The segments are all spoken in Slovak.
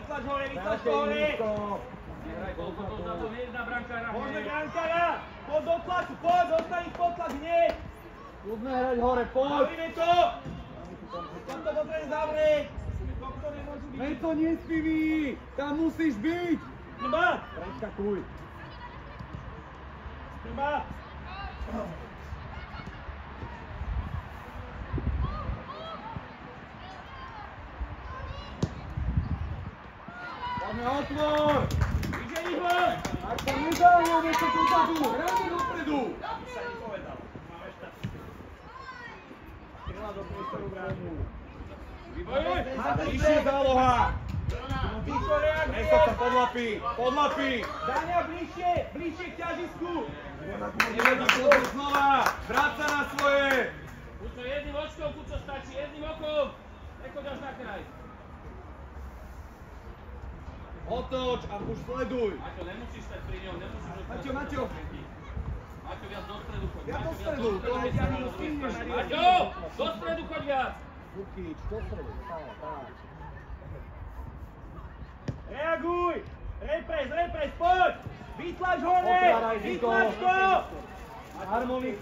vytlač hore, vytlač to hore! Nehraj toľko dozadu, hneď na brankára, Môžeme brankára! Poď do tlaku, poď, zostaň ich podtlak hneď! Skúsme hrať hore, poď! Zavrime to! Tam to potrebujeme zavrieť! Tohto nemôžu byť! Mento, nespivý! Tam musíš byť! Trba! Preskakuj! Trba! Poďme otvor! Ide Ivo! Ak sa nezájeme to dozadu, hráme dopredu! Sa nepovedal. Máme štátu. Strela do priestoru bránu. Vybojuj! Vyššie záloha! Ticho reaguje! Prestav sa podlapí! Daňa bližšie k ťažisku! Nevedí podľa znova! Vráť sa na svoje! Kuco, jedným očkom, Kuco, stačí, jedným okom! Nechoď až na kraj. Otoč a už sleduj! Maťo, nemusíš stať pri ňom, nemusíš ho... Maťo! Maťo, viac do stredu choď. Ja do Maťo, stredu, viac to aj ťa nestihneš. Maťo, do stredu choď viac! Bukič, do stredu, tak. Reaguj! Repres, poď! Vytlač hore! Otváraj, Ziko. Vytlač to!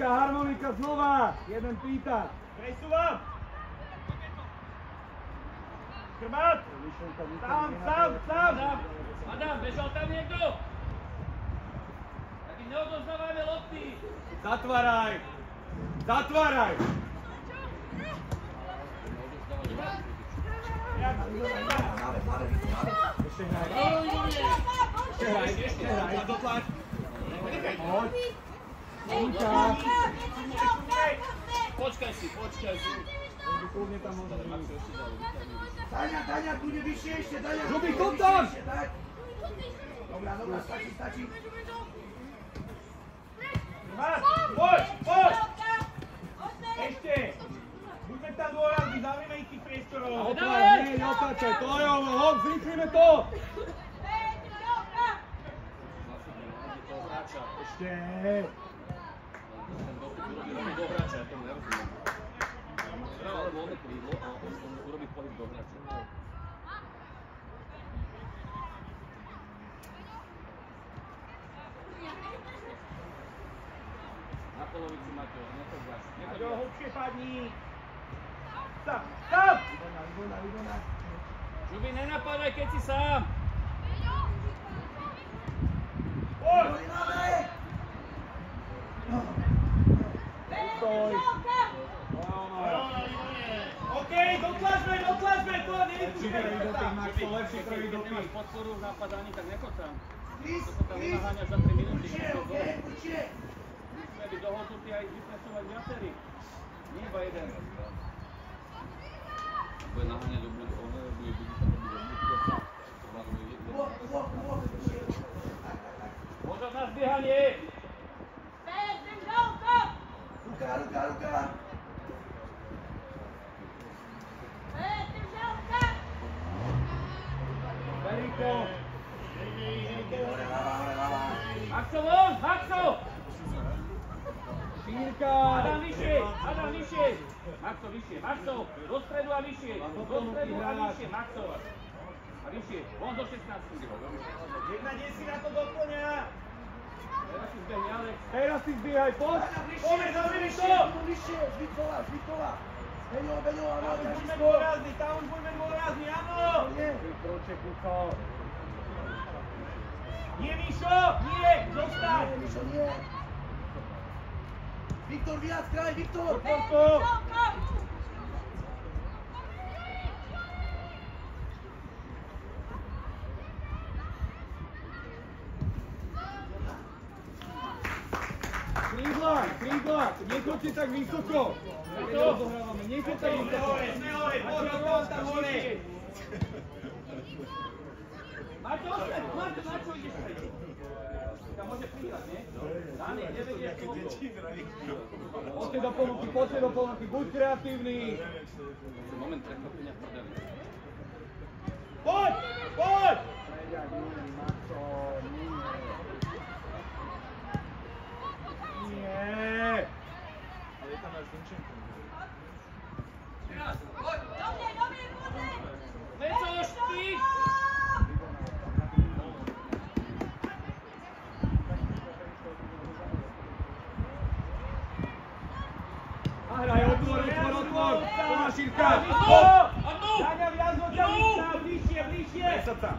Harmonika znova! Jeden pýta. Presúvam! Chrbát! Sám! Adam, bežal tam niekto? Tak im neodoznávajme lopty! Zatváraj! Ešte hraj. Dotlač. Poď. Počkaj si. Kľudne tam môže ísť. Daňa, tu je vyššie ešte, Daňa. Žubi, kom tam! Dobrá, stačí. Chrbát! Poď! Ešte! Buďme tam dôrazní, zavrime ich tých priestorov! Otvár, nie, otáčaj, to je ono, hop, zrýchlime to! Ešte! Do hráča, ja tomu nerozumiem. Ale voľné krídlo a on urobí pohyb do hráča. Na polovicu Maťo, nechoď viac. Maťo, hlbšie padni! Stop! Žubi, nenapadaj, keď si sám! Poď! Stoj! Okej, dotlačme, to Lepší prvý doping, Maxo, lepší prvý Keď doping. nemáš podporu v napadaní, tak nechoď tam. Please, To tam unaháňaš za 3 minúty. určite. Musíme byť dohodnutí a ich vypresovať viacerí. Nie iba jeden. Bude naháňať do bude byť Možno na zbiehanie! Ruka. Veriko! Maxo von! Maxo! Šírka! Adam vyššie! Maxo vyššie! Maxo! Do stredu a vyššie! Maxo! A vyššie! Von do 16. Jedna desina to doplňa! Teraz si zbehne Alex. Teraz si zbiehaj, poď! Poďme, zavrime to! Vyššie, Zvitkola. Beňo, Tam už buďme dôrazní, áno! Proče, Kuco! Nie, Mišo! Nie! Zostaň! Mišo, nie. Viktor, viac, kraj, Viktor! Krídla! Nechoďte tak vysoko! Nechoďte tak vysoko! Sme hore, poď tam hore! Maťo, ideš preč. Tam môže prihrať, nie? Dani, nevedieš koľko. Poďte do ponuky, buď kreatívny! Moment prekvapenia v prdeli. Poď! Nie! Ale je tam náš Vinčenko. Mecoš, ty! Zahraj, otvor! Plná šírka! Daňa viac do ťavica, bližšie. Presad sa.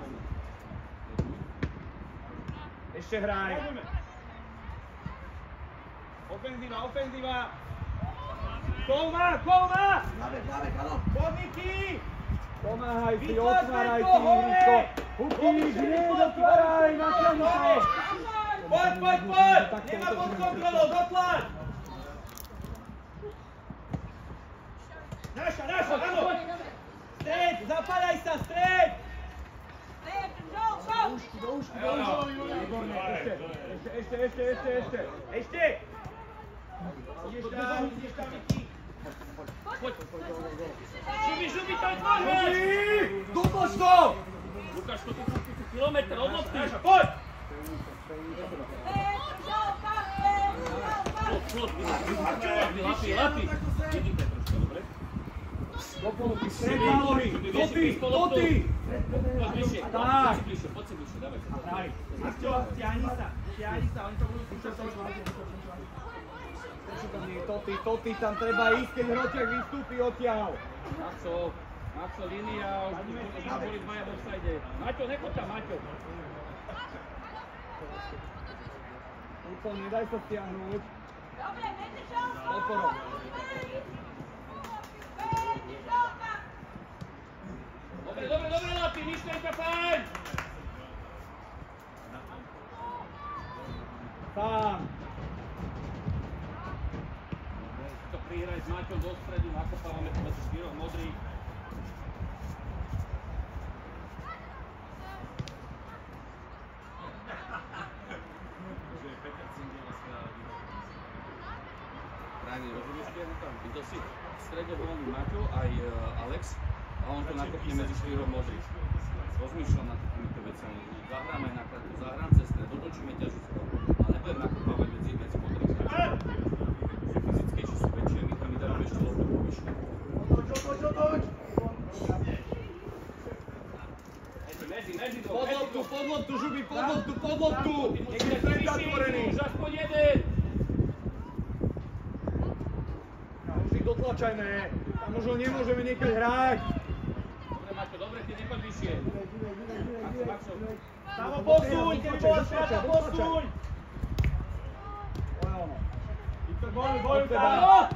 Ešte hraj. Ofenzíva. Kolma! Kláme, Kalo. Podniky! Pomáhaj si, otváraj si, Hriško. Huky, hneď otváraj, natiahni to. Poď! Nemá pod kontrolou, dotlač! Naša, áno! Stred, zapáľaj sa, stred! Do úšky. Výborne, ešte. Ideš tam, Vicky. Šubi, to je tvoj hráč! Dotlač to! Lukáš, to tu kilometr od lopty. Poď! Lapi. Vidíte troška, dobre? Stred na nohy! Do ty! Poď bližšie, poď si bližšie, dávaj sa. Čo, stiahni sa, oni to budú skúšať. Toty, tam treba ísť, keď Hroťák vystúpi odtiaľ. Maxo, línia, už boli dvaja v offside. Maťo, nechoď tam, Maťo. Úco, nedaj sa stiahnuť. Odporom. Dobre, Lapi, myšlenka, fajn! Sám. To prihraj s Maťom do stredu, nakopávame to medzi štyroch modrých. Ráni, rozumieš, kde je tam? Videl si v strede voľný Maťo aj Alex a on to nakopne medzi štyroch modrých. Rozmýšľam nad takýmito vecami. Zahráme na krátku, zahrám cez stred, dotočíme ťažisko, ale nebudem nakopávať medzi modrých. Sú fyzickejší, sú väčšie, my tam dáme ešte loptu povyššie. Otoč. Medzi to, Pod loptu, Žubi, pod loptu! Nech je stred zatvorený! Už aspoň jeden! Už ich dotlačajme! Tam už ho nemôžeme niekať hrať! Dobre, Maťo, dobre, ty nepoď vyššie. Maxo. Tam ho posuň, keď bola strata, posuň! Viktor, bojuj tam!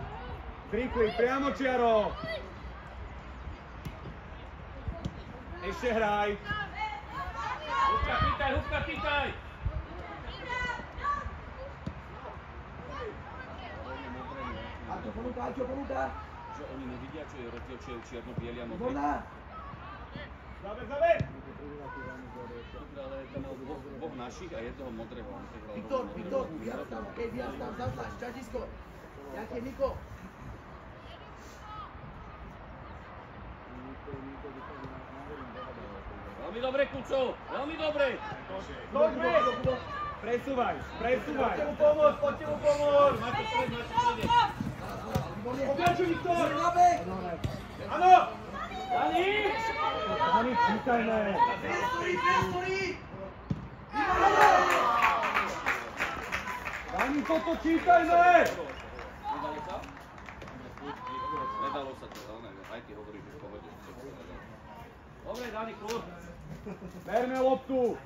Trikli, priamo čiaro! Ešte hraj! Hubka, chytaj! Aťo, ponúka. Že oni nevidia, čo je rozdiel, čo je čierno-bieli a modrý. Voda. Zaber! Ale tam mal dvoch našich a jedného modrého. Viktor, viac tam zatlač, ťažisko. Jaké, Niko? Veľmi dobre, Kuco, veľmi dobre. Poďme! Presúvaj! Poďte mu pomôcť! Máte strede. Pokračuj, Viktor! Áno! Dani, čítajme! Priestorí! Dani, toto čítajme! Nedalo sa to, ale aj ty hovoríš, že v pohode. Dobre, Dani, kľud. Verme loptu!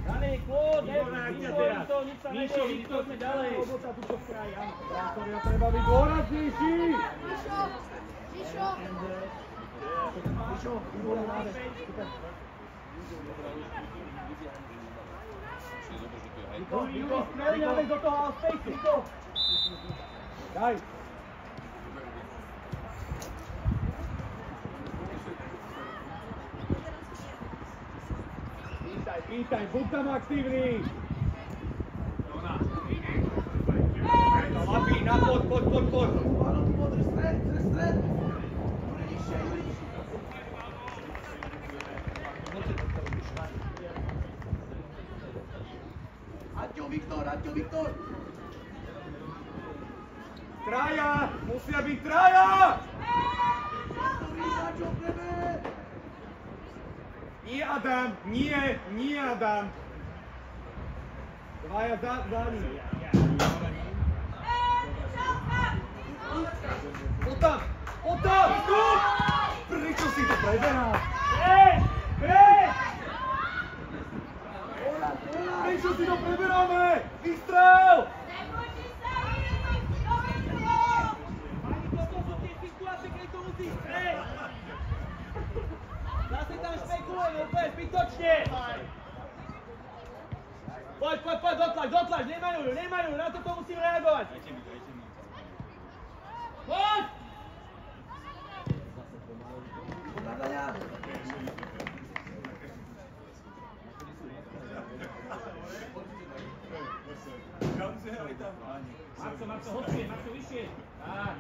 Dani, kľud, nevyšlo to, nič sa neboli, poďme ďalej. Brátovia, treba byť dôraznejší! Mišo, výborná nádej. Niko, smeruj, Alex, do toho half-spaceu. Niko! Daj! Pýtaj, buď tam aktívny! Lapi, na poď! Áno, tu modrý stred. Juri nižšie. Aťo, Viktor. Traja! Musia byť traja! Aťo, prebe. Nie Adam! Nie Adam! Dvaja za ním. tam! Poď tam! Prečo si to preberáš? Prečo si to preberáme? Vystrel! Ani toto sú tie situácie, keď to musíš strieť. Zase tam špekulujeme úplne zbytočne. Poď, dotlač, nemajú ju, na toto musím reagovať. Poď! Marco, vyššie. Tak.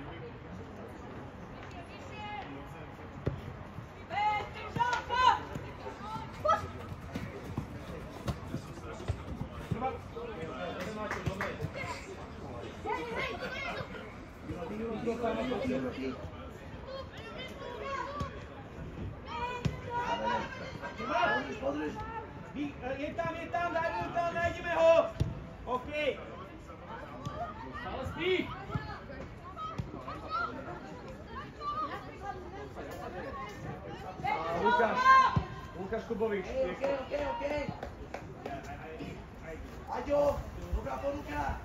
Je tam, dajme ho tam, nájdeme ho. OK. Stále spí. Lukáš Kubovič. OK. Aďo, dobrá ponuka.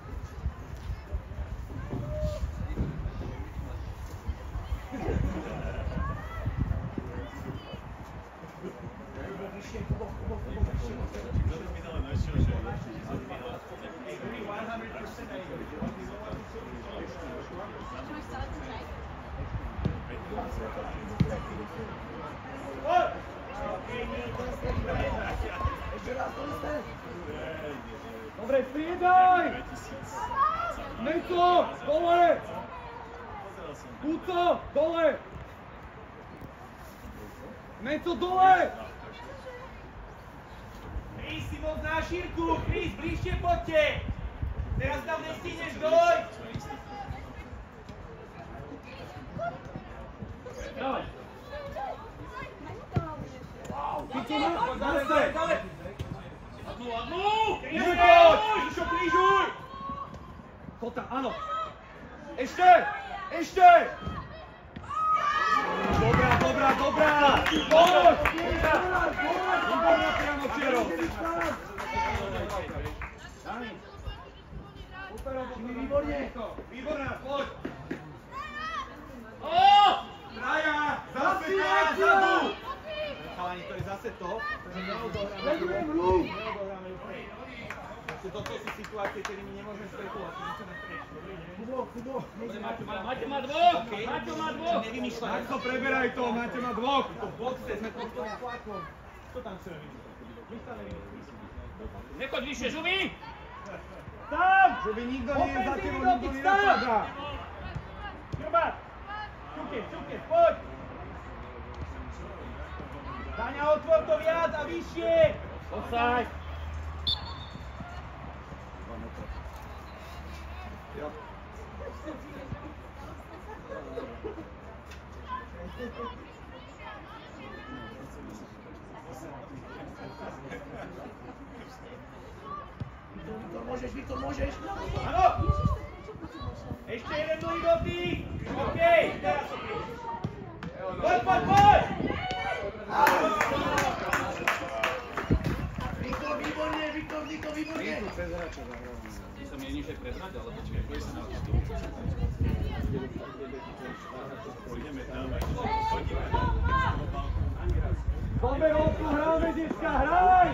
Vyššie, Kubo, vyššie. Ešte raz, to isté. Dobre, striedaj! Meco, dole! Kuco, dole! Meco, dole! Chris, si moc na šírku, Chris, bližšie poďte. Teraz tam nestihneš dojť. Dávaj. Dale. Adnu! Krížuj! Kota, áno! Ešte! Dobrá! Poď! Výborná priamo čiero! Výborná, poď! Traja! Zase zadu! Chalani, to je zase to, že neodohráme úplne. Toto sú situácie, kedy my nemôžeme spekulovať. Kubo. Maťo má dvoch! Nevymýšľaj. Marko, preberaj to, Maťo má dvoch. V boxe sme to tlakom. Čo tam chceme vymýšľať? Nechoď vyššie, Žuby! Tam! Žuby nikto nie je za tebou, nikto nenapadá. Žuba! Čuke, poď! Daňa, otvor to viac a vyššie! Offside! Viktor, môžeš? Áno! Ešte jeden dlhý dotyk! OK, teraz to príde. Poď! Viktor, výborne! Ty sa mieniš aj prehrať, ale počkaj, poď sa na to. Pôjdeme tam, Poďme vonku, hráme, dneska, hraj!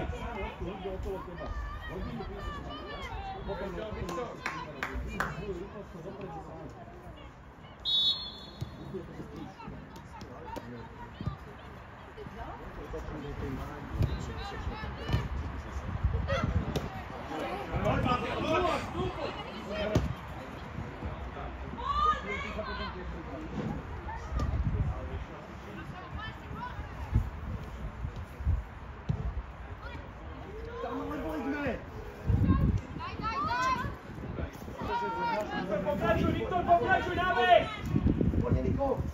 Pokračuj, dávaj!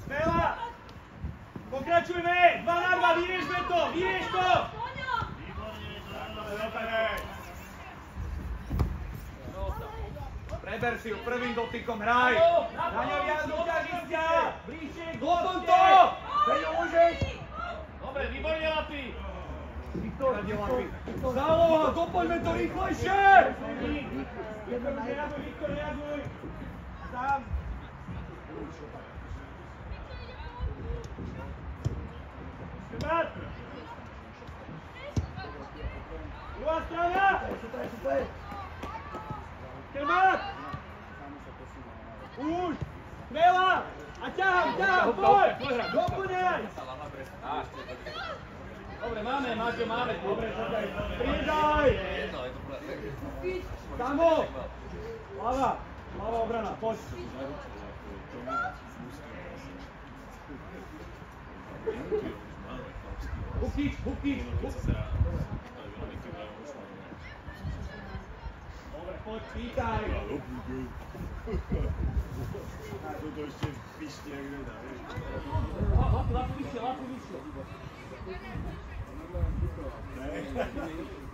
Stela! Pokračujme! 2 na 2, vyriešme to! Neber si ju, prvým dotykom hraj. Daňo, viac do ťažiska! Bližšie k Doplň poste! to! Peťo, môžeš? Dobre, výborne, Lapi. Viktor, Viktor. Záloha, doplňme to rýchlejšie! Jedna na jedna. Reaguj, Viktor, reaguj! Sám! Škrbat! Druhá strana! Super, super. Škrbat! Už! Strela! A ťaham, poď! Doplňaj! Dobre, máme, Maťo, máme. Dobre, Pridaj! Samo! Hlava obrana, poď! Hukič! Dobre, poď, pýtaj! Toto ešte pišti, jak nedá, vieš. Lapi vyššie.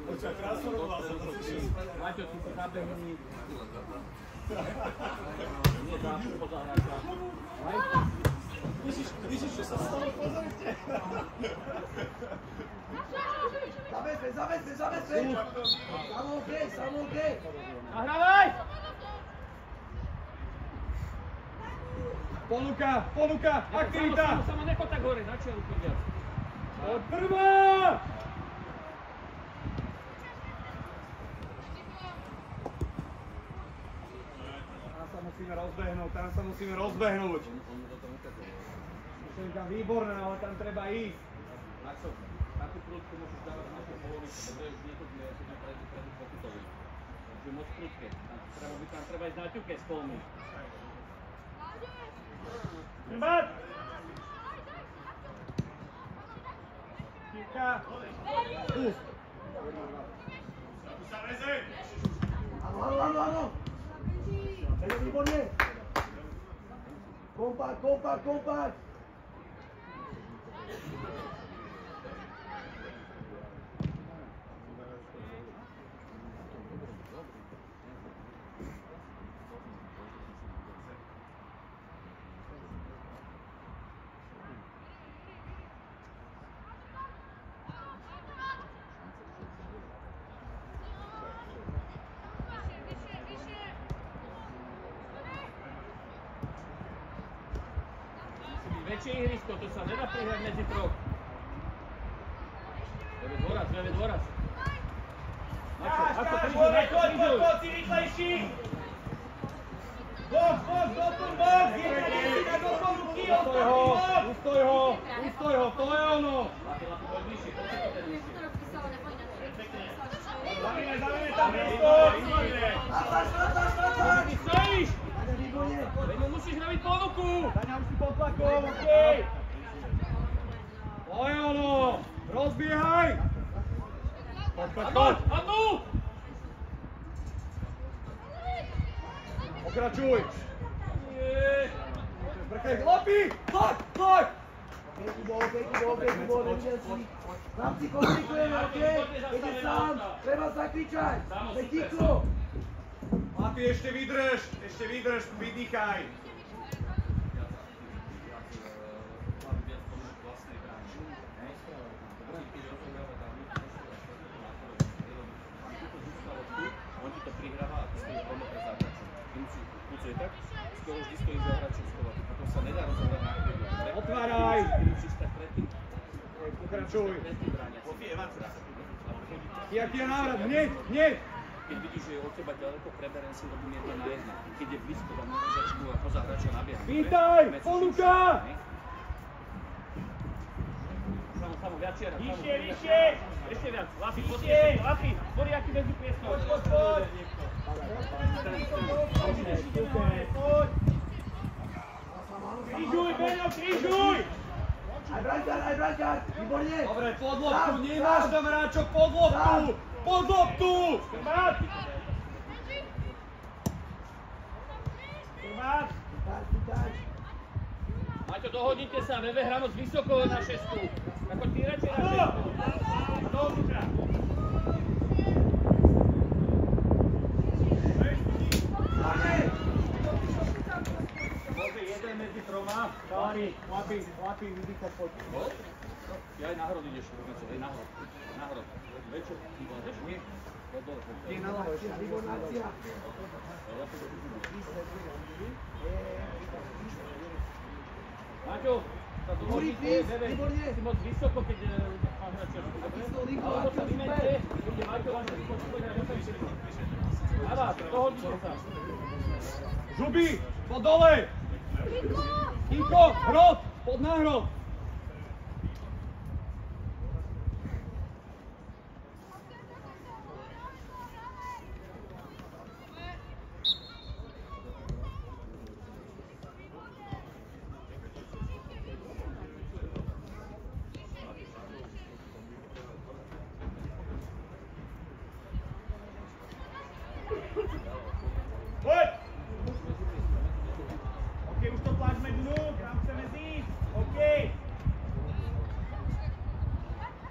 Počkaj, transformoval som to si. Maťo, ty si zabehni. Nie dáš poza hráča. Vidíš, čo sa stalo? Pozorite. Zabezpeč. Samo OK. Nahrávaj! Ponuka, aktivita! Samo nechoď tak hore, začal ruky viac. Od prvá! Tam sa musíme rozbehnúť. Myšlenka výborná, ale tam treba ísť. Maxo, takú prúdku môžeš dávať na to polovič, lebo je už niekoľko predu pokutový. Takže moc prúdke. Tam treba ísť na ťuke s polmi. Škrbat! Kývka! Áno. Peťo, výborne. Kompakt. Väčšie ihrisko, to sa nedá prihrať medzi troch. Veľmi dôraz. Poď, si rýchlejší! Box, doplň box! Jedna doplň ruky, Ustoj ho, to je ono! Lapi, poď bližšie, poď si to ten bližšie. Zavíme tam priestor! Natáš. Ty stojíš! Peťo, výborne. Veď mu musíš robiť ponuku! Daňa už si pod tlakom, okej! To je ono! Rozbiehaj! Poď! Adnu! Pokračuj! Lapi! Poď! Kubo, nevidel si. Chlapci, komplikujeme, okej? Ide sám, treba zakričať. Petíko. Lapi, ešte vydrž, vydýchaj. On ti to prihráva a ty stojíš 2 metre za hráčom. Ty musíš pucuje tak, skoro vždy stojíš za hráčom schovať. To sa nedá rozohrať na chvíľu. Otváraj! Ty musíš tak predtým. Pokračuj! Predtým brániať. Jaký je návrat? Hneď! Keď vidíš, že je od teba ďaleko, preberem si, robím 1 na 1. Keď je blízko, dám nožačku a poza hráča nabieham. Pýtaj! Ponuka! Samo viac čiara. Vyššie! Ešte viac. Lapi, Lapi, boli aký väzú priestor. Poď! Križuj, Beňo, križuj! Aj brankár, výborne. Dobre, pod loptu, nemáš tam hráčok, pod loptu! Škrbat! Pýtač. Maťo, dohodnite sa, Veve hrá moc vysoko na šestku. Ako ty radšej na šestku. Pane! Chalani, chlapi, vydýchať, poď. Ja aj na hrod ideš, aj na hrod. Na hrod. Večo, ideš? Nie. Nie na ľavo, ešte výborná akcia. Maťo, sa tu Juri, please, výborne. si moc vysoko, keď máš na čašku, dobre? Alebo sa vymente, bude Maťo vám Ava, dohodnite sa. Žuby, poď dole! Kinko, hrod, poď na hrod! Poď! OK, už to tlačme dnu, kam chceme zísť. OK.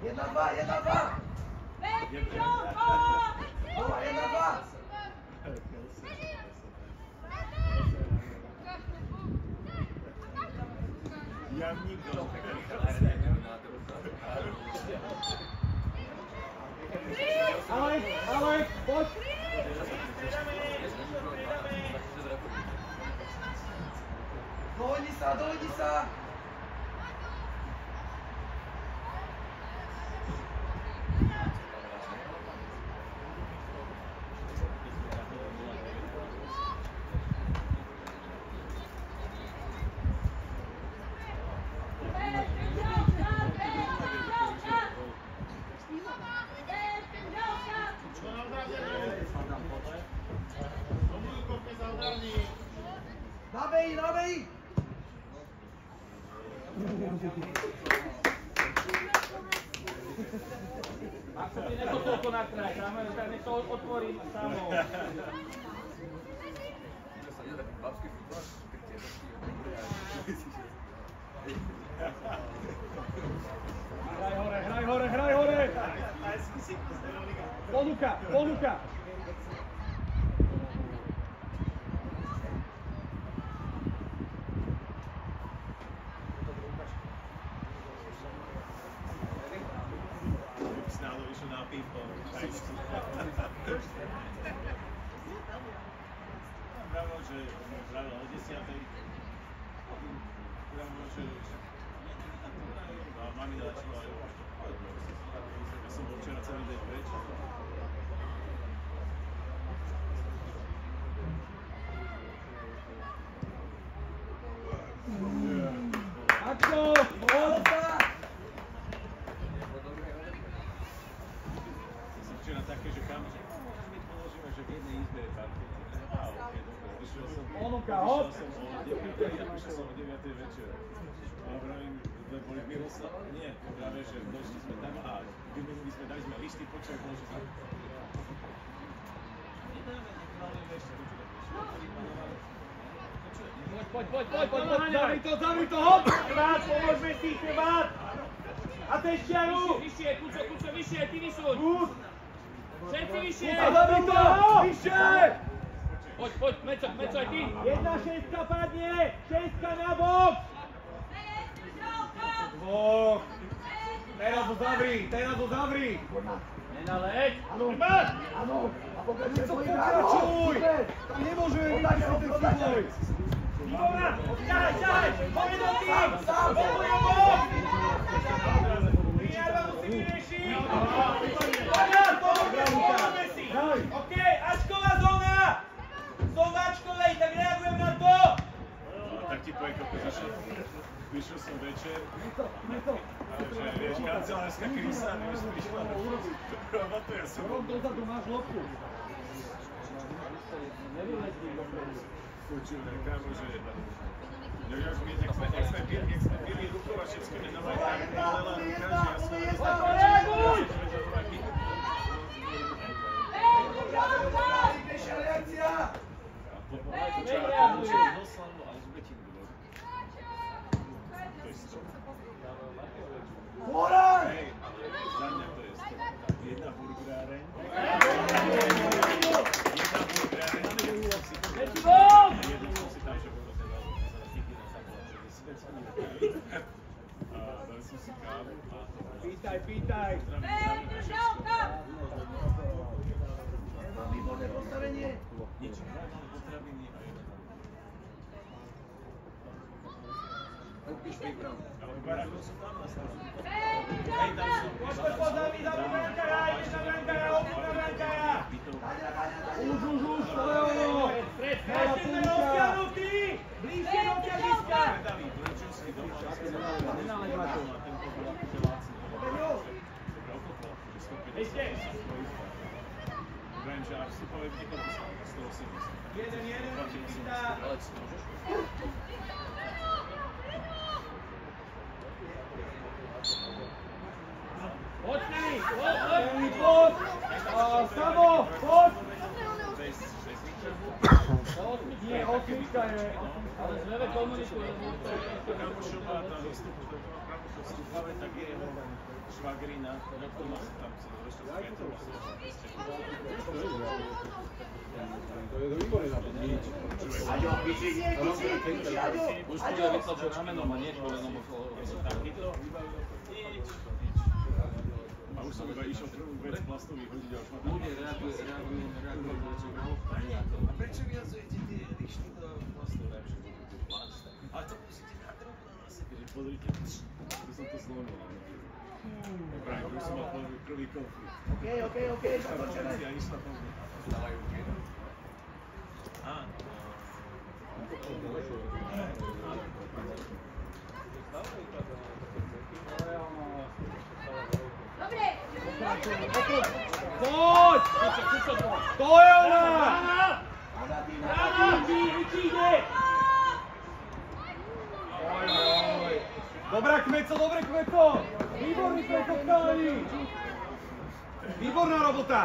1-2, 1-2. Doma, 1-2. Jamník do Alek, poď! Dohodni sa. Nabej! Ak sa ti neto toľko na kraj, tak nech to otvorím samo. Hraj hore! Ponuka! Snálo vyšlo na pivo. Bravo, že bravo o 10. Bravo, že mami dala čo aj. Ja som bol včera celý deň preč. Akko! Včera také, že kam, že my položíme, že v jednej izbe je parket. A okej, dobre. Prišiel som o 9. večer. A vravím, boli v Miroslav? Nie, práve, že došli sme tam a vymenili sme, dali sme listy, počkaj, bolo, že tam. Nedáme, nedáme ešte, Poď, Zavri to, hop! Bát, pomôžme si, bát! A teď čiaru! Vyššie, Kuco, vyššie, ty vysúď! Všetci vyššie! A zavri to, vyššie! Poď, Meco, aj ty! 1-6 padne, 6 na bok! Dvoch! Teraz ho zavri! Nenaleď! Áno, a pokračuje svojím Pokračuj! Tam nemôže byť ten súboj! Výborná! Ťahaj! Poďme do tým! Sám! Poďme do bok! Triarva musí vyriešiť! Pomôžeme si! OK, Ačková zóna! Som v Ačkovej, tak reagujem na to! tak ti poviem, koľko vyšiel som večer, že vieš, kancelárska kríza, nevieš, prišla robotu, ja som... Rok dozadu máš loptu. Počúvaj, kámo, že... Jak sme pili rukov a všetko nedávajú, tak bolela ruka, že ja som... Reaguj! Pešia reakcia! Moran! Hej, za mňa to je jedna burgeráreň. Jeden som si tam, že bolo teda si kávu a to. Pýtaj, pýtaj. Mám výborné postavenie. Nič, mám potraviny a jedno. Kúpiš prípravu. Ale v barákoch sú tam nastavení. Hej, tam sú. Poďme pozami, za brankára, ideš na brankára, obud na brankára. Už, to je ono. Ešte sme rozťahnutí. Bližšie do ťažiska. Predali Brečovský dom, nenaleď ma to na tento bol akože lácný. Ešte. Viem, že až si poviem, kde to dostal, 180. Jeden, chytá. Alex, môžeš? Poď s nimi, poď. Samo, poď. Nie, osmička je. Ale zleve komunikuje. Kamošov má tam výstupu, to bolo kamošov vstúpave, tak je jeho švagrina, to má sa tam si ešte spätom. Aďo, piči, Aďo. Už to je vytlačil ramenom a nie kolenom okolo. Takýto vybavil. Nič. A už som iba išiel prvú vec plastový hodiť a už ma tam... Ľudia reagujú, prečo A prečo vyjazujete tie lišty do plastov? Ale to musíte na druhú na sebe, že pozrite, tu som to zlomil. Práve, už som mal prvý konflikt. OK, započeme. A nič na tom stávajú. Poď! To je ona! Vyčíde! Dobrá Kmeco! Výborný Kmeco, vstáni! Výborná robota!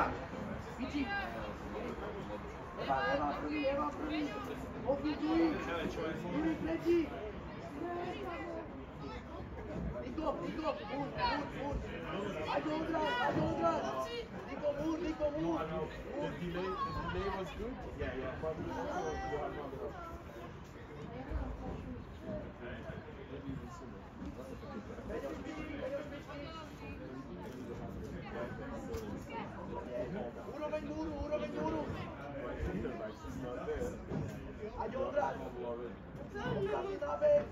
Eva prvý. Odvítuj. Druhý, tretí. Niko, múr. Aďo odraz. Niko, múr. The delay was good? Yeah. Probably Úroveň múru. Aďo odraz. Odrazí nábeh.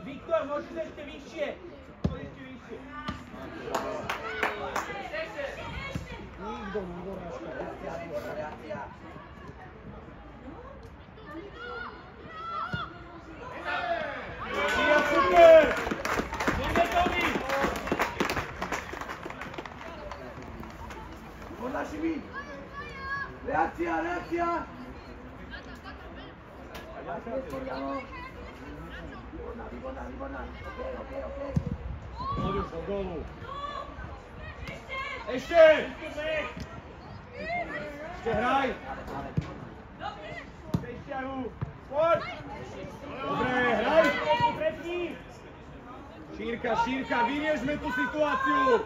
Viktor, môžeš ešte vyššie. Nikto nedorážka. Reakcia. Ja super! Nemetový! Pod našimi. Reakcia. Výborná. OK. Poď už do golu. Ešte hraj! Poď! Dobre, hraj! Šírka, vyriešme tú situáciu!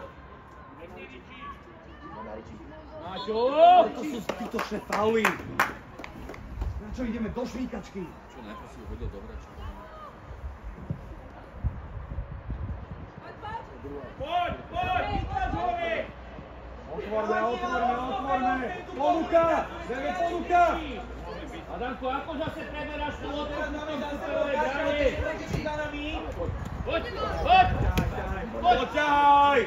Maťo! To sú zbytočné fauly! Na čo ideme do švíkačky? Čo najprv si hodil do hrača? Poď! Vytlač hore! Otvorme! Ponuka! Adamko, ako zase preberáš tú otázku v tom superovej bráne? Poď! Poďaj!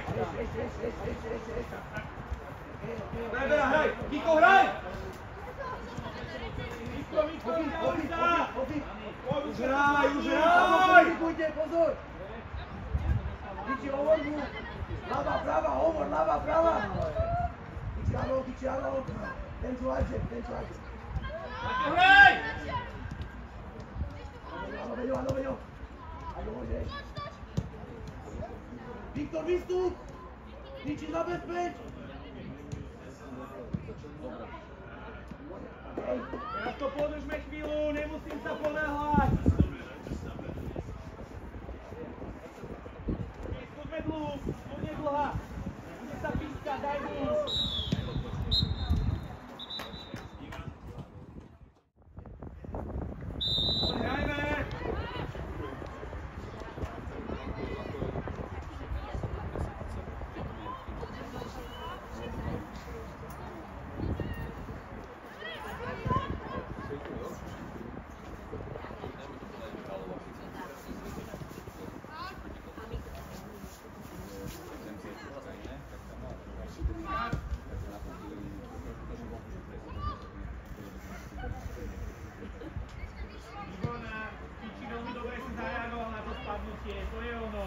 Preberá, hraj! Kiko, hraj! Viktor, už hraj! Vykujte, pozor! Piči, hovor mu! Ľava, prava! Piči, áno! Ten čo hraj! Áno, Beňo! Áno, môžeš! Viktor, vystup! Piči, zabezpeč! Teraz to podržme chvíľu, nemusím sa ponáhľať! Skúsme dlhú, skúsme dlhá! Bude sa pískať, daj mu! Hrajme! je, to je ono.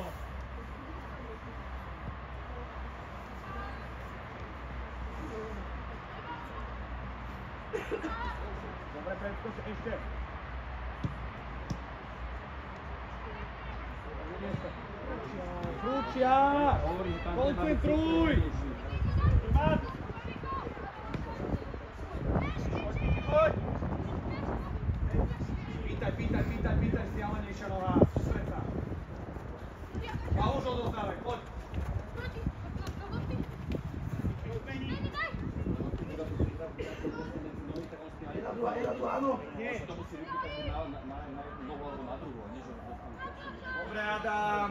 Dobre, predskoč ešte. Kľúčia! Koncentruj! Mat! Poď! Pýtaj, vzdialenejšia noha, sústreď sa. A už odovzdávaj, poď. Dobre, Adam.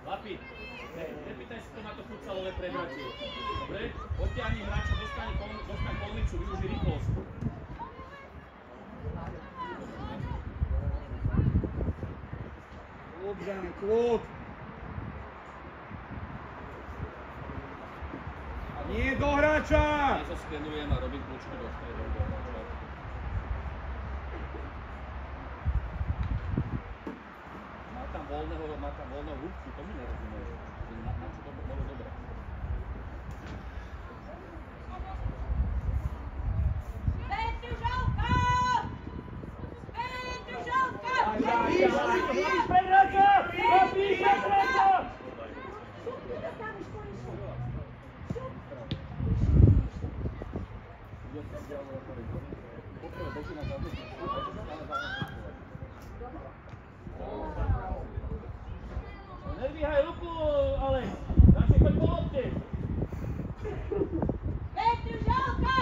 Lapi, nepýtaj si to na to futsalové prebratie. Dobre? Odtiahni hráča, dostaň polnicu, využij rýchlosť. Kľud. A nie do hráča. Nezoskenujem a robím kľúčku do stredu. Má tam voľného húbku, tomu nerozumieš. Na čo to bolo dobré. Nedvíhaj ruku, Alex! Radšej choď po lopte! Petr Žalka!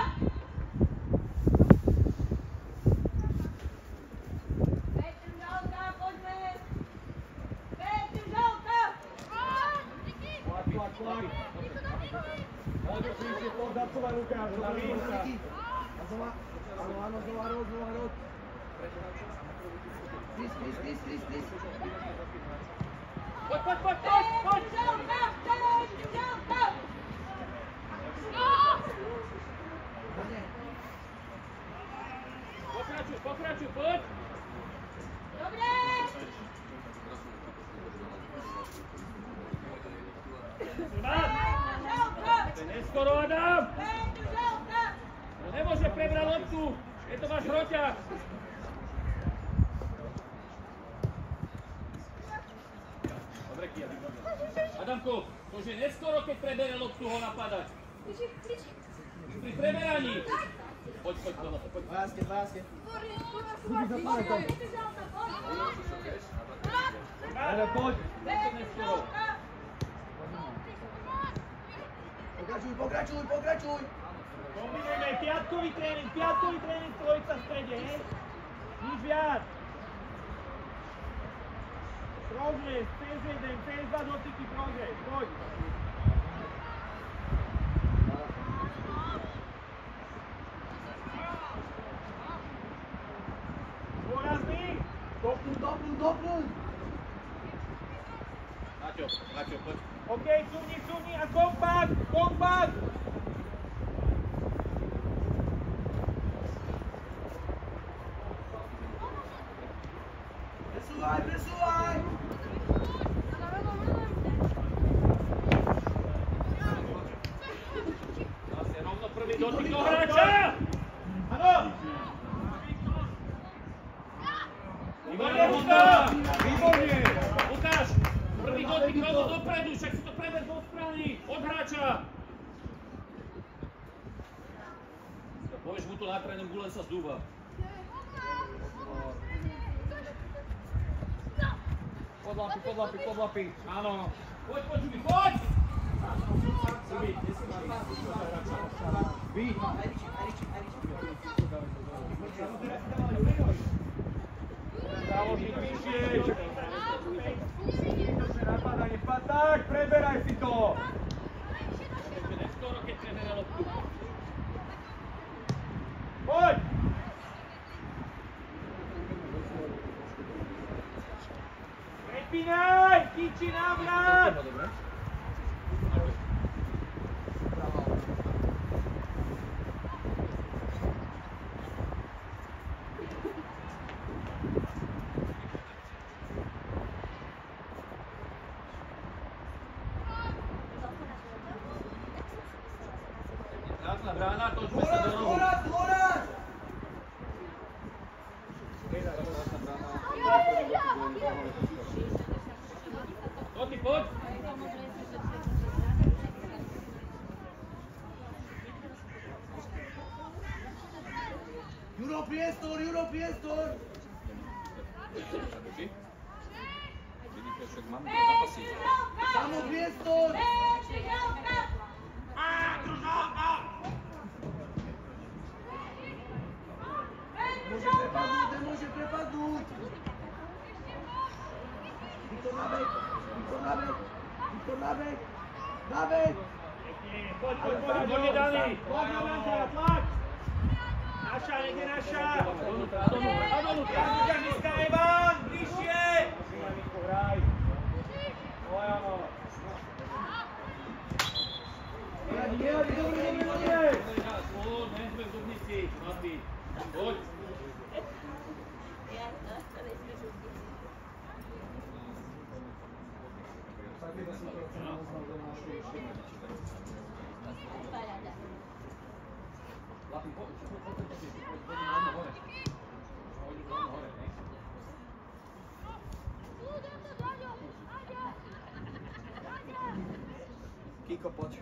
Petr Žalka, poďme! Petr Žalka! Tlak. Zacová ruka, zavíjka. Znova rod. Plis. Poď! Pokračuj, poď! Dobre! Neskoro, Adam! Petr Žalka! Nemôže prebrať loptu! Je to váš hroťák! Dobre, Kia. Adamko, to už je neskoro, keď prebere loptu ho napadať. Pri preberaní. Poď. Básket. Ale poď. Petr Žalka! Pokračuj. Kombinujeme piatkový tréning, trojica v strede, hej? Nič viac. Progres, PS1, PS2 dotyky, progres, poď. Dôrazný. Dopnúť. Maťo, poď. OK, cúvni a kompakt. Presúvaj. Zase rovno prvý dotyk do hráča! Áno. Výborne. Lukáš, prvý dotyk rovno dopredu, však si to preber do strany, od hráča. Povieš mu to na tréning, len sa zdúva. Podlapy. Áno. Poď, Žubi, poď! Vy. Záložník vyššie. Napadanie, tak, preberaj si to. Ešte neskoro, keď trénera loptu. Poď. Prepínaj, kyči návrat. Juro, priestor, Juro, priestor! Vidíte, však máme to zapasy. Samo priestor! Nemôže prepadnúť! Viktor na bek! Viktor na bek! Viktor na bek! Na bek! Poď, Dani! Poď, Janka, tlak! Naša, niekde naša! Ťažiska, Evan! Bližšie! Hraj! Ojano! Dobre! Nie sme v Dubnici, chlapi. Poď! Kiko, poď.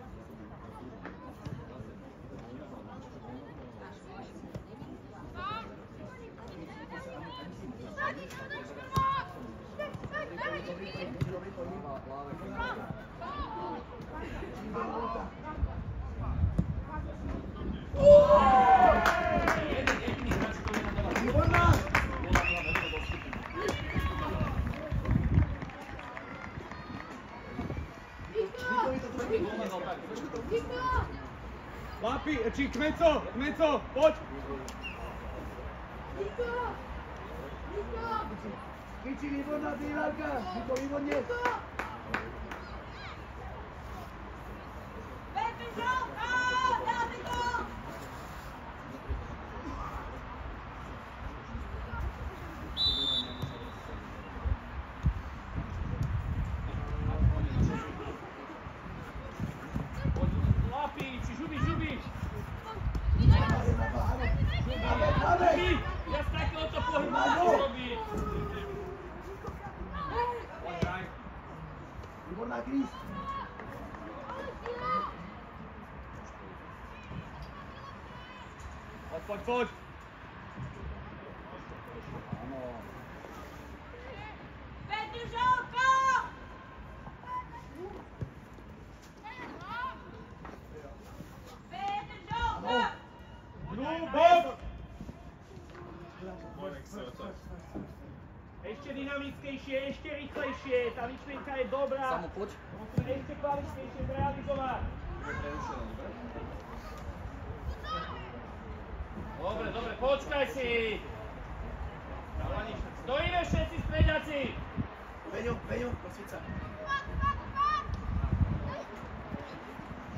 Lapi, či Kmeco, poď! Kiči, výborná výhľadka! Vito, výborne! Výborná Kris! Poď! Ešte dynamickejšie, ešte rýchlejšie, tá myšlienka je dobrá. Samo poď. Musíme ešte kvalitnejšie zrealizovať. Dobre, počkaj si. Stojíme všetci strediaci. Peňo, prosím sa.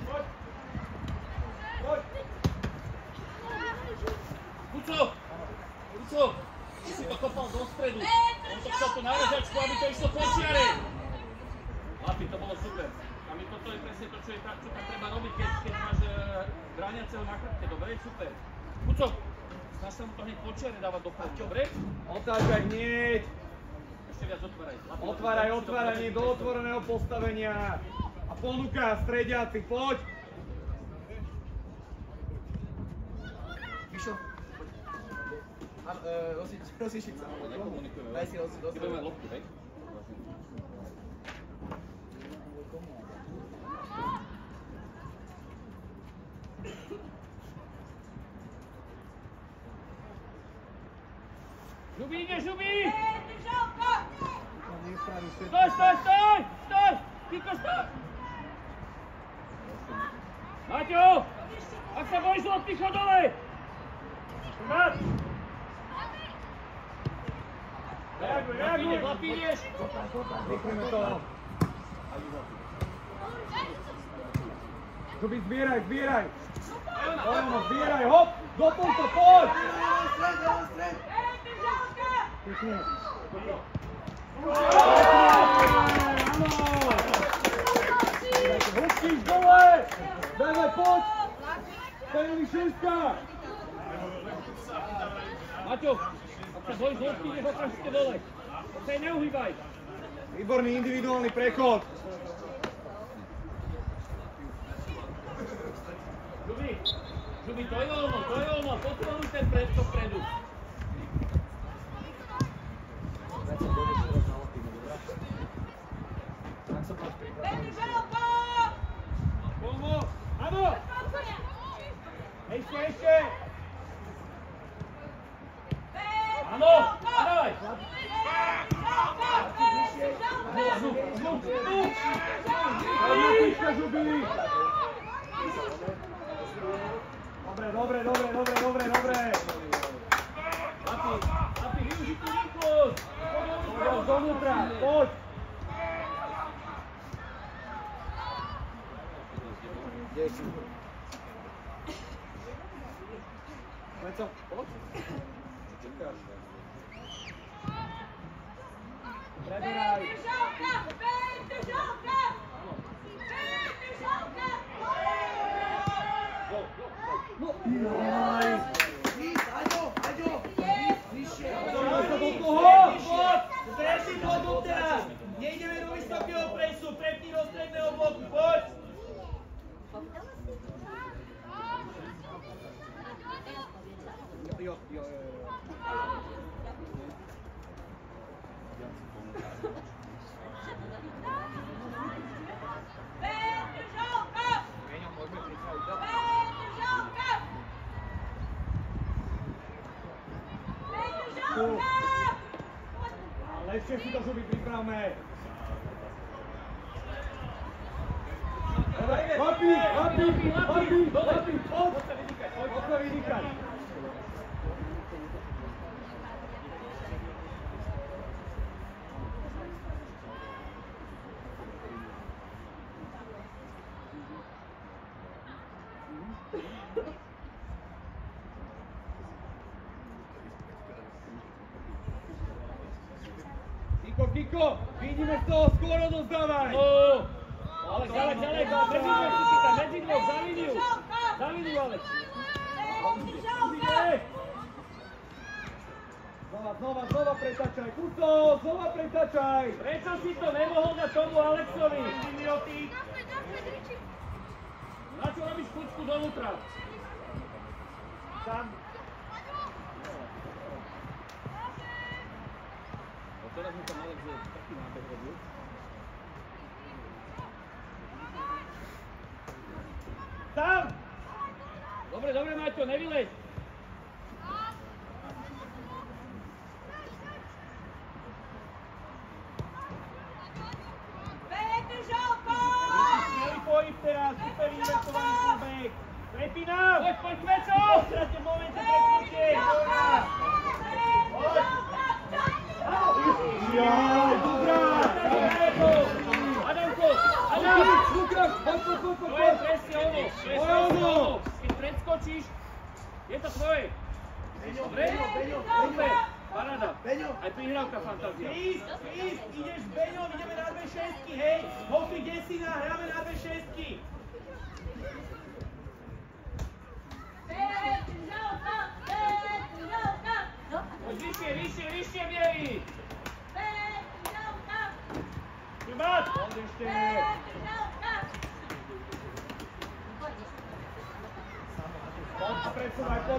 Poď. Kuco, ty si to kopal do stredu. On to chcel tu na rezačku, aby to išlo počiare. Lapi, to bolo super. A my toto je presne to, čo tam treba robiť, keď máš brániaceho na chrbte. Dobre, super. Kuco, snaž sa mu to hneď počiare dávať dopredu, dobre? Otáčaj hneď! Ešte viac otváraj. Otváraj hneď do otvoreného postavenia. A ponuka, strediaci, poď! Mišo, rozlišiť sa. Daj si rozlišiť. Budeme loptu, hej? Žubi, ide, Žubi! Stoj! Kiko, stoj! Maťo! Ak sa bojíš lopty, chod dole! Mať! Reaguj! Chlapi, ideš! Vykríme to. Žubi, zbieraj! Zbieraj, hop! Dopol to, poď! Stred! Pekne. Hustíš dole! Dajvaj, poď! Pejovi šestka! Maťo, ak sa bojíš lopty, ideš okamžite dole. To sa jej neuhýbaj. Výborný individuálny prechod. Žubi, to je ono, posilnuj ten vpredu. No, dávaj. Dobre. Lapi, využij tú rýchlosť. Poď dovnútra, poď. Leco, poď. Čekáš. Preberaj. No, jaj. Aďo! Vyššie! Stretný blok teraz! Nejdeme do vysokého presu, prepni do stredného bloku, poď! Jo. Lepšie si to žuby pripravme. Lapi, poď sa vydýkať. Kiko, vidíme z toho, skôr odozdávaj! Alex, medzidlok, za líniu, Alex. Znova pretačaj, Kuco, znova pretačaj! Prečo si to nemohol dať tomu Alexovi? Na čo robíš kľúčku dovnútra? Tam. Teraz mi tam Alex taký nábeh robil. Tam! Dobre, Maťo, nevyleď. Skvelý pohyb teraz, super investovaný fullback. Prepínam! Poď, Kmeco! Ostráte v momente prepnite! Jaj, dobrá! Adamko! Lukáš, poď! To je presne ono! Keď predskočíš, je to tvoje. Dobre? Super, paráda. Aj prihrávka fantázia. Chris, ideš s Beňom, ideme na 2 šestky, hej! Hofi, kde si hráme na 2 šestky! Poď vyššie, Bieli! Chrbát! Poď ešte!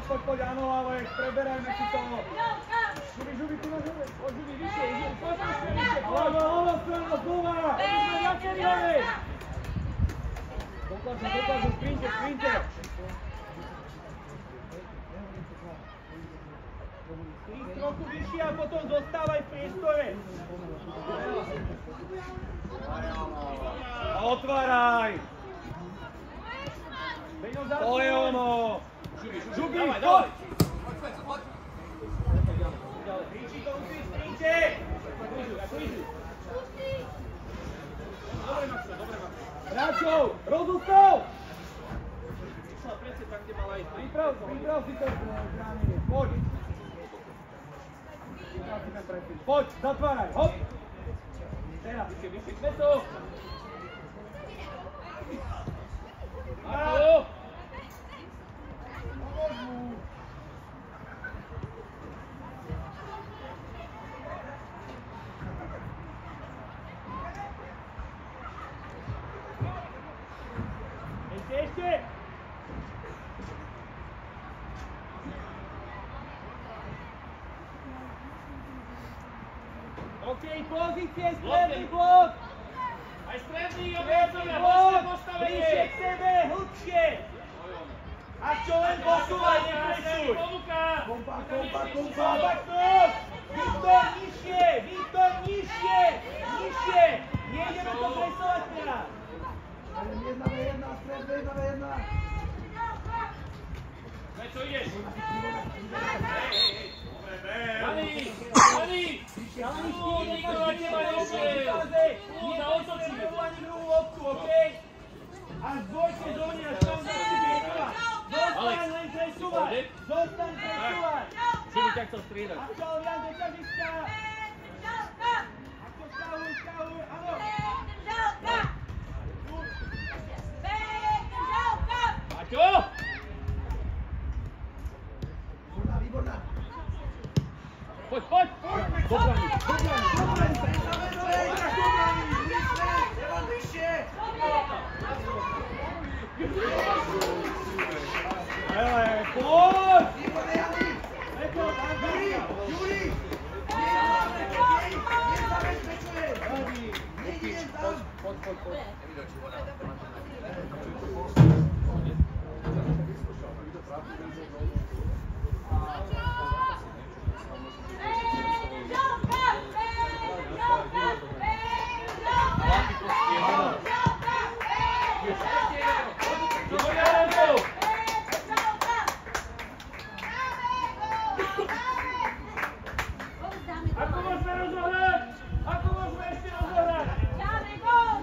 Poď, áno, Alex, preberajme si to! Žuby, tu na žuby! Poď, Žuby, vyššie, poď, Halo, znova! Dokážu, sprinte! Ísť trochu vyššie a potom zostávaj v priestore! Otváraj! To je ono! Žuby, poď! Ríči, to musí sprinte! Dobre, Maxo. Hráčov, rozústav! Išla presne tam, kde mala ísť. Priprav si to zranenie, poď! Poď, zatváraj, hop! Teraz. Vyššie, Kmeco! Marko! Ešte! OK, pozície, stredný blok! Aj stredný, Stredný obrácovia, blok! postavenie! Bližšie k sebe, hlbšie! A čo len posúvaj, neprešuj! Ponúka! Kompa, kompa, kompa! Viktor, nižšie! Viktor, nižšie! Nižšie! Nejdeme to presovať teraz! 1v1, stred 1v1! Mečo, ideš! Dani! Dani! Nikto na teba neušiel! Sa otočíme! Ani druhú loptu, okej? Až v dvojke zóne, až tam začne presovať! Zostaň len presúvať! Zostaň presúvať! Čiže ťa chcel striedať. Akčo, Jan, do ťažiska! Akčo, šťahuj, áno! Maťo! Výborná, výborná! Poď, poď! Dobrani! Evan, vyššie! Hele, poď! Výborné, Jani! Juri! Nezabezpečuje! Nejdi jen tam! Ako môžeme rozohrať? Ako môžeme ešte rozohrať? Dáme gól!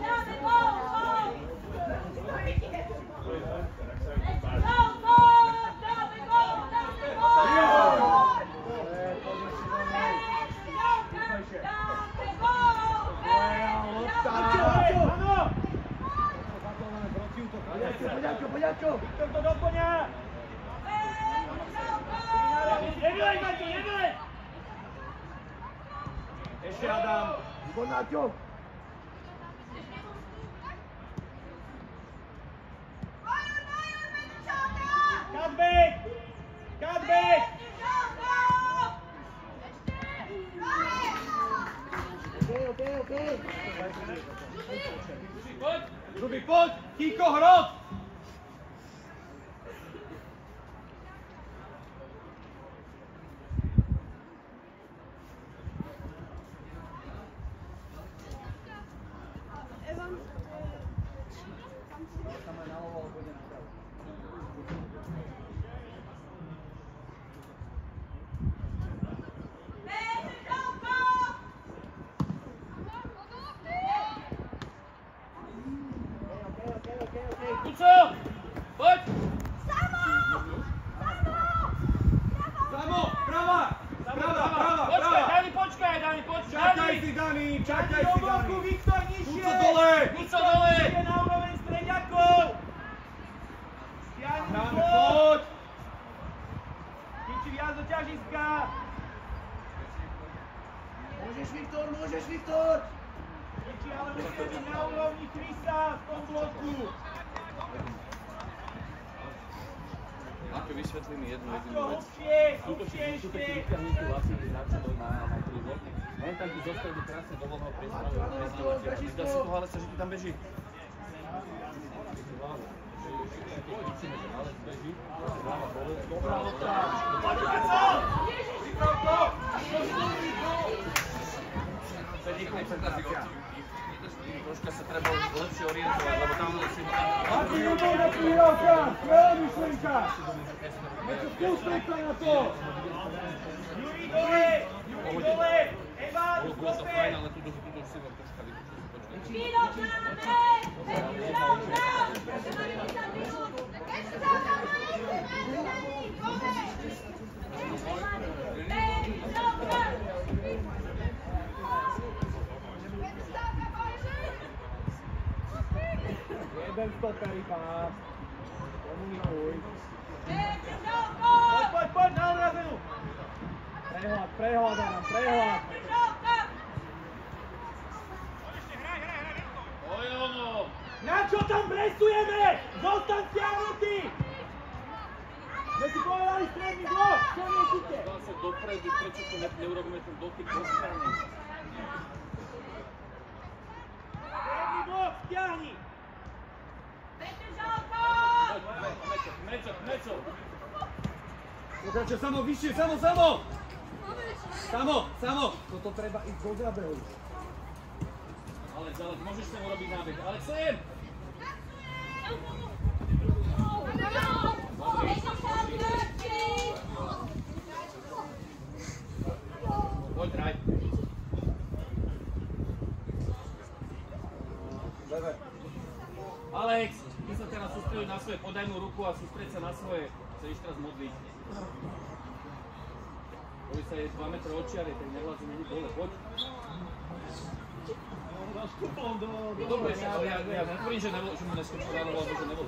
Poďačo! Viktor to doplňa! Nedelej, Maťo, nedelej! Ešte Adam! Výborná, Aťo! Cutback! Cutback! Okej. Poď! Ruby, poď! Kiko, hrot! Kuco! Poď! Samo, prava! Počkaj, Dani, počkaj! Čakaj si, Dani! Čakaj si, Dani! Viktor, nižšie! Kuco dole! Nižšie na úroveň streďakov! Stiahni Dáme, poď! poď! Kyči viac do ťažiska! Môžeš, Viktor! Kyči, ale musíte byť na úrovni Krisa v tom bloku! Ako vysvetlí mi jednu Ako jedinú vec. hlbšie ešte! vyťahni tú vlastne značenú na prvý blok. Len tam ti zo stredu krásne do voľného priestoru. Zdá si toho Alexa, že ti tam beží. Alec beží. Dobrá lopta. Troška sa treba lepšie orientovať, lebo tam si... Mati, nebude prihľavka! Skvelá myšlenka! Niečo skúsme sa na to! Juri dole! Juri dole! Evan, Bolo to kope! fajn, ale tu si vám troška vypočuť. Jeden stopery pás. Komunikuj. Poď, na odrazenú! Prehľad, Adam, prehľad! Oj, ono! Na čo tam presujeme? Zostaň stiahnutý! My si povedali stredný blok, čo riešite? Zase dopredu, prečo to neurobíme ten dotyk do strany? Stredný blok, stiahni! Mečo! Pokračuj, Samo, vyššie, Samo! Samo! Toto treba ísť do zábehu. Alex, môžeš sa urobiť nábeh. Alex, sem! Poď, hraj. Alex, ty sa teraz sústredil na svoje, podaj mu ruku a sústreď sa na svoje. Sa ešte raz modliť. Boli sa je 2 metre od čiary, tak nehľadzi není dole, poď. Dobre, ale ja nehovorím, že mu neskočil ráno, alebo že nebol.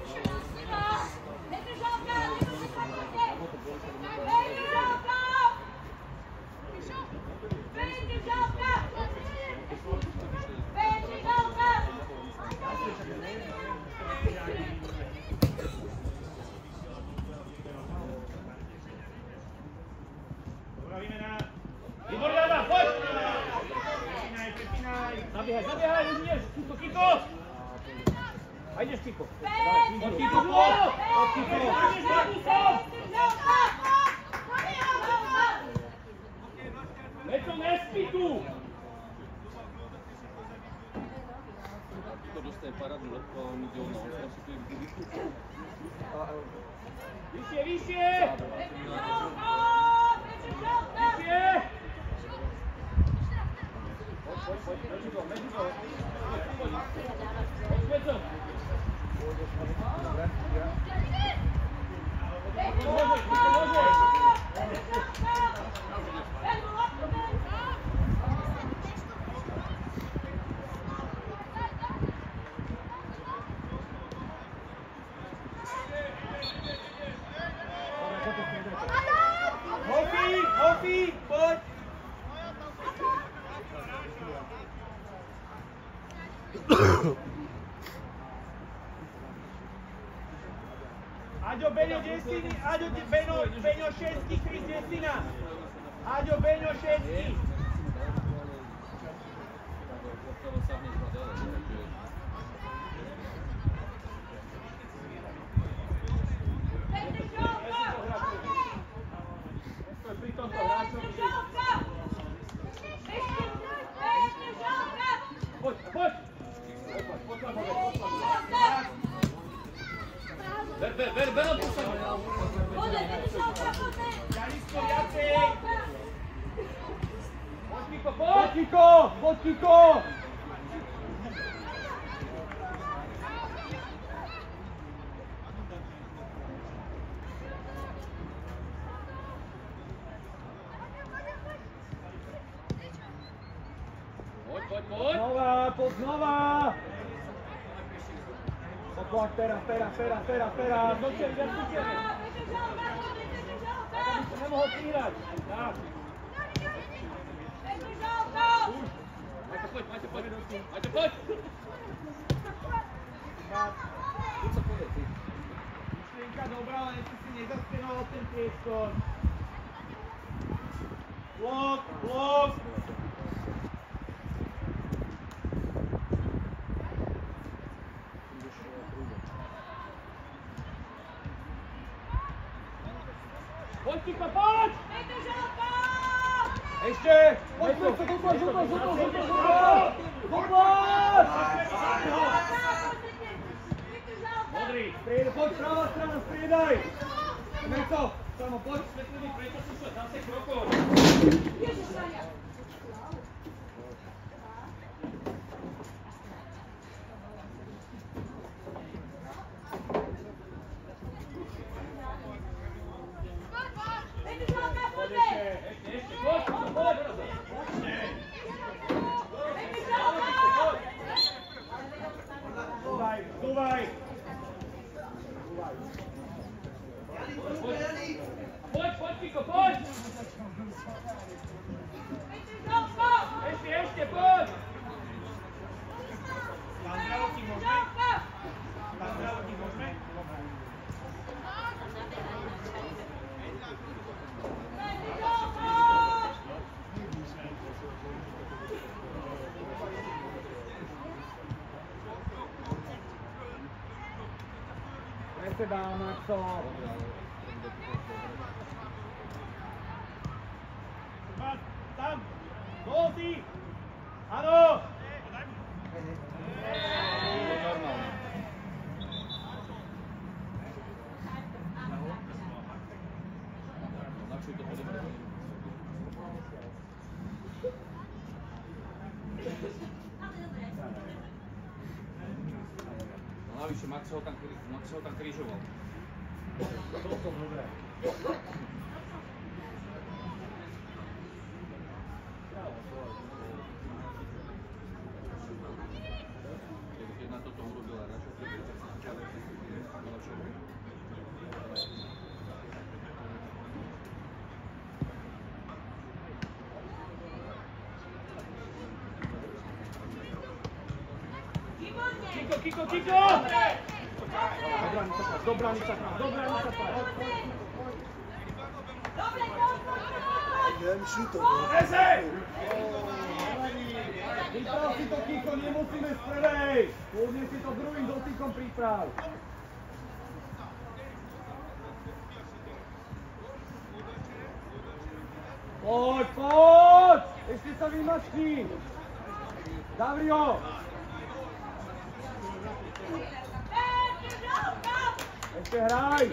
Zabiehaj, už ideš, Kiko! A ideš, Kiko. Od Kiko, poď! Od Kiko! Meťo, nespí tu! Kiko dostaje parádnu lopku a on ide o nohu, on si tu je vyskúšal. Vyššie! Vyššie! Poď, medzi go. Poď, Hofi, poď! Aďo, Beňo, desiny, Aďo, Beňo, šestky, Chris, desina. Aďo, Beňo, šestky. Pri tomto hráčovi. Poď! Ver, odpúšťame. Janisko, viacej. Poď, Kiko, Poď, Kiko! Poď! Poď znova! Poď, pera! Dočeri, viac kučieme. Aby sa nemohol prihrať. Tak. Majte, poď! Myšlienka dobrá, len si nezaskenoval ten priestor. Blok! Poď, Kiko, poď! Ešte! Poď! Modrý! Poď, pravá strana, striedaj! Meco, Samo, poď! Svetlivý, prečo si šel 20 krokov? Ešte, poď! Stúvaj! Poď, Kiko, poď! Ešte, poď! Pán zdravotník môžeme? Pre seba, Maxo! Žoltý! Áno! Normálne. Načuj to podobne. No navyše, Max ho tam krížoval. Celkom dobré. Keď na toto urobila Raša, to je Kiko! Dobranica tam. Priprav si to, Kiko, nemusíme z prvej. Kľudne si to druhým dotykom priprav. Poď! Ešte sa vymačkni. Davrio! Ešte hraj!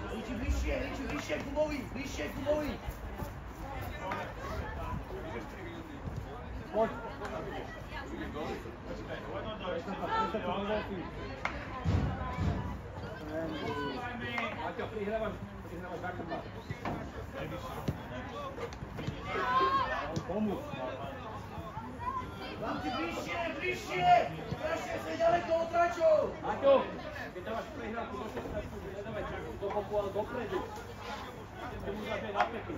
Líči bližšie Kubovi! Poď! Maťo, prihrávaš za krba. Pomôž. Chlapci, bližšie! Strašne sa ďaleko od hráčov! Maťo, keď dávaš prehrávku do 16, nedávaj čakú do boku, ale dopredu. Ty mu dáš aj na peky.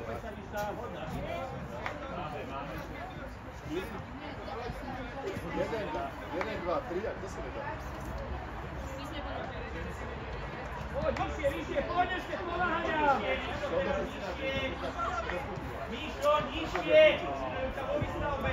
Presadíš sa. 1, 2, 3, a kto sa nedá? Poď, vyššie, poď ešte, pomáhania! Míšo, nižšie! Sa vo výstavbe!